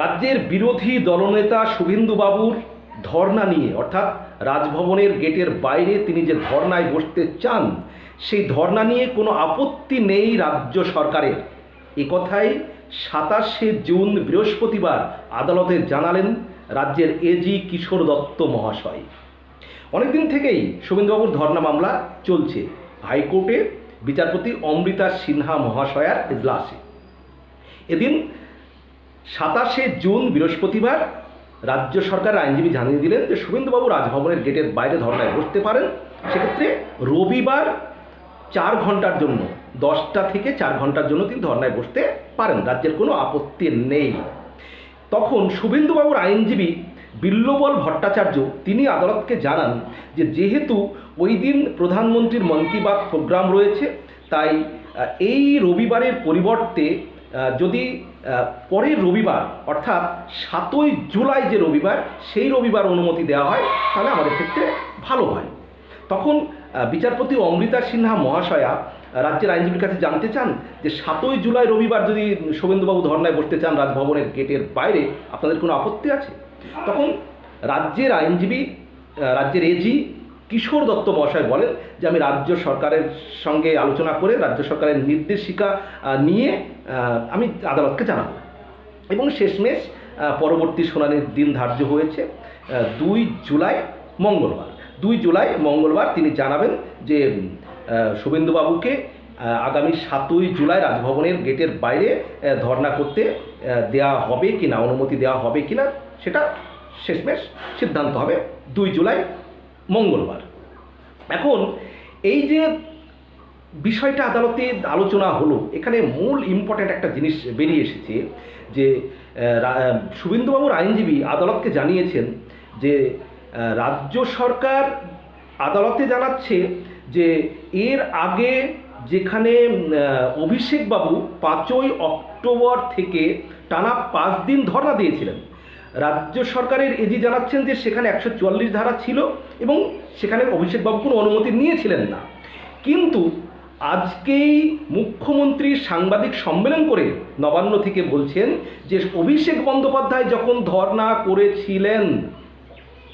রাজ্যের বিরোধী দলনেতা শুভেন্দুবাবুর ধর্ণা নিয়ে, অর্থাৎ রাজভবনের গেটের বাইরে তিনি যে ধর্ণায় বসতে চান সেই ধর্ণা নিয়ে কোনো আপত্তি নেই রাজ্য সরকারের, এ কথাই 27শে জুন বৃহস্পতিবার আদালতে জানালেন রাজ্যের এজি কিশোর দত্ত মহাশয়। অনেকদিন থেকেই শুভেন্দুবাবুর ধর্ণা মামলা চলছে হাইকোর্টে বিচারপতি অমৃতা সিনহা মহাশয়ার এজলাসে। এদিন 27শে জুন বৃহস্পতিবার রাজ্য সরকারের আইনজীবী জানিয়ে দিলেন যে শুভেন্দুবাবু রাজভবনের গেটের বাইরে ধর্ণায় বসতে পারেন, সেক্ষেত্রে রবিবার 4 ঘন্টার জন্য, 10টা থেকে 4 ঘন্টার জন্য তিনি ধর্ণায় বসতে পারেন, রাজ্যের কোনো আপত্তি নেই। তখন শুভেন্দুবাবুর আইনজীবী বিল্লবল ভট্টাচার্য তিনি আদালতকে জানান যে যেহেতু ওই দিন প্রধানমন্ত্রীর মন কি বাত প্রোগ্রাম রয়েছে, তাই এই রবিবারের পরিবর্তে যদি পরের রবিবার অর্থাৎ 7ই জুলাই যে রবিবার, সেই রবিবার অনুমতি দেওয়া হয় তাহলে আমাদের ক্ষেত্রে ভালো হয়। তখন বিচারপতি অমৃতা সিনহা মহাশয়া রাজ্যের আইনজীবীর কাছে জানতে চান যে 7ই জুলাই রবিবার যদি শুভেন্দুবাবু ধর্ণায় বসতে চান রাজভবনের গেটের বাইরে, আপনাদের কোনো আপত্তি আছে? তখন রাজ্যের আইনজীবী, রাজ্যের এজি কিশোর দত্ত মহাশয় বলেন যে আমি রাজ্য সরকারের সঙ্গে আলোচনা করে রাজ্য সরকারের নির্দেশিকা নিয়ে আমি আদালতকে জানাবো। এবং শেষমেশ পরবর্তী শুনানির দিন ধার্য হয়েছে 2 জুলাই মঙ্গলবার। 2 জুলাই মঙ্গলবার তিনি জানাবেন যে শুভেন্দুবাবুকে আগামী 7ই জুলাই রাজভবনের গেটের বাইরে ধর্ণা করতে দেওয়া হবে কি না, অনুমতি দেওয়া হবে কি না, সেটা শেষমেশ সিদ্ধান্ত হবে 2 জুলাই মঙ্গলবার। এখন এই যে বিষয়টা আদালতে আলোচনা হলো, এখানে মূল ইম্পর্ট্যান্ট একটা জিনিস বেরিয়ে এসেছে যে শুভেন্দুবাবুর আইনজীবী আদালতকে জানিয়েছেন যে রাজ্য সরকার আদালতে জানাচ্ছে যে এর আগে যেখানে অভিষেকবাবু 5ই অক্টোবর থেকে টানা 5 দিন ধর্ণা দিয়েছিলেন, রাজ্য সরকারের এজি জানাচ্ছেন যে সেখানে 144 ধারা ছিল এবং সেখানে অভিষেকবাবু কোনো অনুমতি নিয়েছিলেন না। কিন্তু আজকেই মুখ্যমন্ত্রী সাংবাদিক সম্মেলন করে নবান্ন থেকে বলছেন যে অভিষেক বন্দ্যোপাধ্যায় যখন ধর্ণা করেছিলেন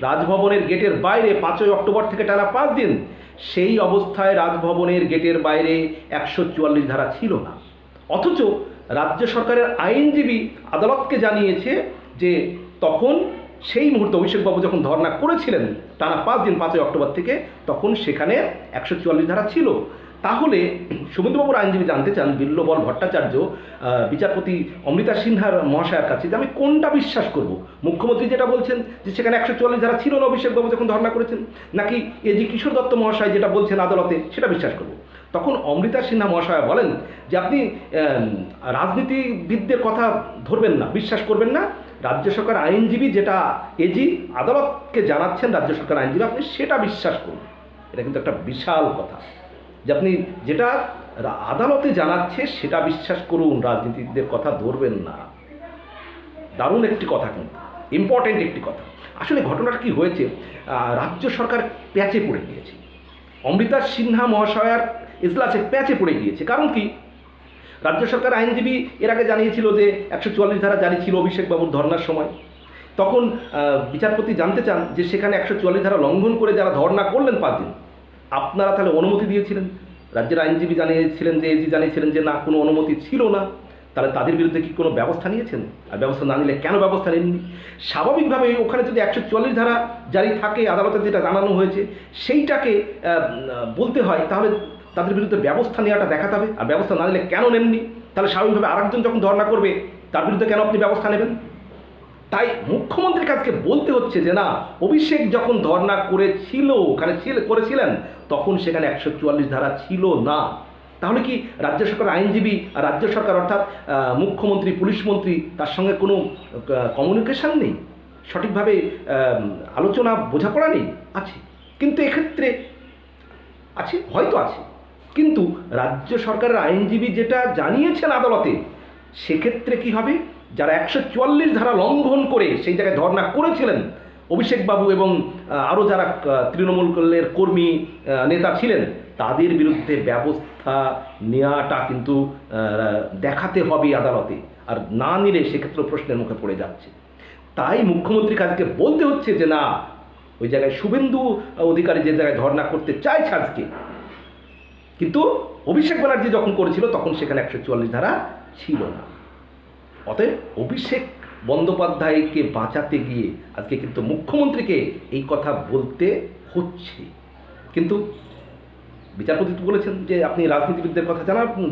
রাজভবনের গেটের বাইরে 5ই অক্টোবর থেকে টানা 5 দিন, সেই অবস্থায় রাজভবনের গেটের বাইরে 144 ধারা ছিল না। অথচ রাজ্য সরকারের আইনজীবী আদালতকে জানিয়েছে যে তখন সেই মুহূর্তে অভিষেকবাবু যখন ধর্ণা করেছিলেন টানা 5 দিন 5ই অক্টোবর থেকে, তখন সেখানে 144 ধারা ছিল। তাহলে শুভেন্দুবাবুর আইনজীবী জানতে চান বিল্লবল ভট্টাচার্য বিচারপতি অমৃতা সিনহার মহাশয়ের কাছে যে আমি কোনটা বিশ্বাস করব, মুখ্যমন্ত্রী যেটা বলছেন যে সেখানে 144 ধারা ছিল না অভিষেকবাবু যখন ধর্ণা করেছেন, নাকি এজি কিশোর দত্ত মহাশয় যেটা বলছেন আদালতে সেটা বিশ্বাস করব? তখন অমৃতা সিনহা মহাশয়া বলেন যে আপনি রাজনীতিবিদদের কথা ধরবেন না, বিশ্বাস করবেন না, রাজ্য সরকার আইনজীবী যেটা এজি আদালতকে জানাচ্ছেন রাজ্য সরকার আইনজীবী, আপনি সেটা বিশ্বাস করুন। এটা কিন্তু একটা বিশাল কথা যে আপনি যেটা আদালতে জানাচ্ছে সেটা বিশ্বাস করুন, রাজনীতিকদের কথা ধরবেন না। দারুণ একটি কথা, কিন্তু ইম্পর্টেন্ট একটি কথা। আসলে ঘটনাটা কি হয়েছে, রাজ্য সরকার প্যাচে পড়ে গিয়েছে, অমৃতা সিনহা মহাশয়ার এজলাসে প্যাচে পড়ে গিয়েছে। কারণ কি, রাজ্য সরকার আইনজীবী এর আগে জানিয়েছিল যে 144 ধারা জারি ছিল অভিষেকবাবুর ধর্নার সময়। তখন বিচারপতি জানতে চান যে সেখানে 144 ধারা লঙ্ঘন করে যারা ধর্না করলেন 5 দিন, আপনারা তাহলে অনুমতি দিয়েছিলেন? রাজ্যের আইনজীবী জানিয়েছিলেন যে এজি জানিয়েছিলেন যে না, কোনো অনুমতি ছিল না। তাহলে তাদের বিরুদ্ধে কি কোনো ব্যবস্থা নিয়েছেন? আর ব্যবস্থা না নিলে কেন ব্যবস্থা নেননি? স্বাভাবিকভাবে ওখানে যদি 144 ধারা জারি থাকে, আদালতে যেটা জানানো হয়েছে সেইটাকে বলতে হয়, তাহলে তাদের বিরুদ্ধে ব্যবস্থা নেওয়াটা দেখাতে হবে। আর ব্যবস্থা না নিলে কেন নেননি? তাহলে স্বাভাবিকভাবে আরেকজন যখন ধর্ণা করবে তার বিরুদ্ধে কেন আপনি ব্যবস্থা নেবেন? তাই মুখ্যমন্ত্রীর কাছে বলতে হচ্ছে যে না, অভিষেক যখন ধর্ণা করেছিল ওখানে করেছিলেন তখন সেখানে 144 ধারা ছিল না। তাহলে কি রাজ্য সরকার আইনজীবী আর রাজ্য সরকার অর্থাৎ মুখ্যমন্ত্রী, পুলিশ মন্ত্রী তার সঙ্গে কোনো কমিউনিকেশন নেই, সঠিকভাবে আলোচনা বোঝাপড়া নেই? আছে, কিন্তু এক্ষেত্রে আছে, হয়তো আছে, কিন্তু রাজ্য সরকারের আইনজীবী যেটা জানিয়েছেন আদালতে, সেক্ষেত্রে কি হবে, যারা 144 ধারা লঙ্ঘন করে সেই জায়গায় ধর্ণা করেছিলেন অভিষেকবাবু এবং আরও যারা তৃণমূলের কর্মী নেতা ছিলেন, তাদের বিরুদ্ধে ব্যবস্থা নেওয়াটা কিন্তু দেখাতে হবে আদালতে। আর না নিলে সেক্ষেত্রে প্রশ্নের মুখে পড়ে যাচ্ছে। তাই মুখ্যমন্ত্রীকে আজকে বলতে হচ্ছে যে না, ওই জায়গায় শুভেন্দু অধিকারী যে জায়গায় ধর্ণা করতে চাইছে আজকে, কিন্তু অভিষেক ব্যানার্জি যখন করেছিল তখন সেখানে 144 ধারা ছিল না। অতএব অভিষেক বন্দ্যোপাধ্যায়কে বাঁচাতে গিয়ে আজকে কিন্তু মুখ্যমন্ত্রীকে এই কথা বলতে হচ্ছে। কিন্তু বিচারপতি তো বলেছেন যে আপনি রাজনীতিবিদদের কথা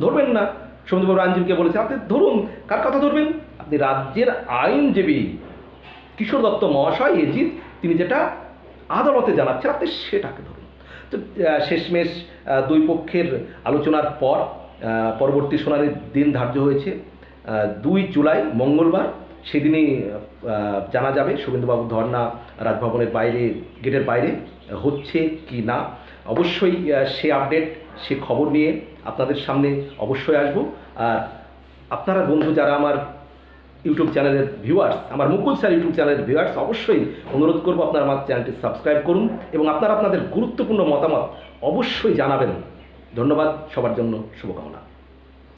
ধরবেন না। শুভেন্দুবাবু আইনজীবীকে বলেছেন আপনি ধরুন, কার কথা ধরবেন? আপনি রাজ্যের আইনজীবী কিশোর দত্ত মহাশয় এজিত, তিনি যেটা আদালতে জানাচ্ছেন আপনি সেটাকে ধরুন। তো শেষমেশ দুই পক্ষের আলোচনার পর পরবর্তী শুনানির দিন ধার্য হয়েছে 2 জুলাই মঙ্গলবার। সেদিনই জানা যাবে শুভেন্দুবাবুর ধর্ণা রাজভবনের বাইরে, গেটের বাইরে হচ্ছে কি না। অবশ্যই সে আপডেট, সে খবর নিয়ে আপনাদের সামনে অবশ্যই আসবো। আর আপনারা বন্ধু যারা আমার ইউটিউব চ্যানেলের ভিউয়ার্স, আমার মুকুল স্যার ইউটিউব চ্যানেলের ভিউয়ার্স, অবশ্যই অনুরোধ করবো আপনারা আমার চ্যানেলটি সাবস্ক্রাইব করুন এবং আপনারা আপনাদের গুরুত্বপূর্ণ মতামত অবশ্যই জানাবেন। ধন্যবাদ, সবার জন্য শুভকামনা।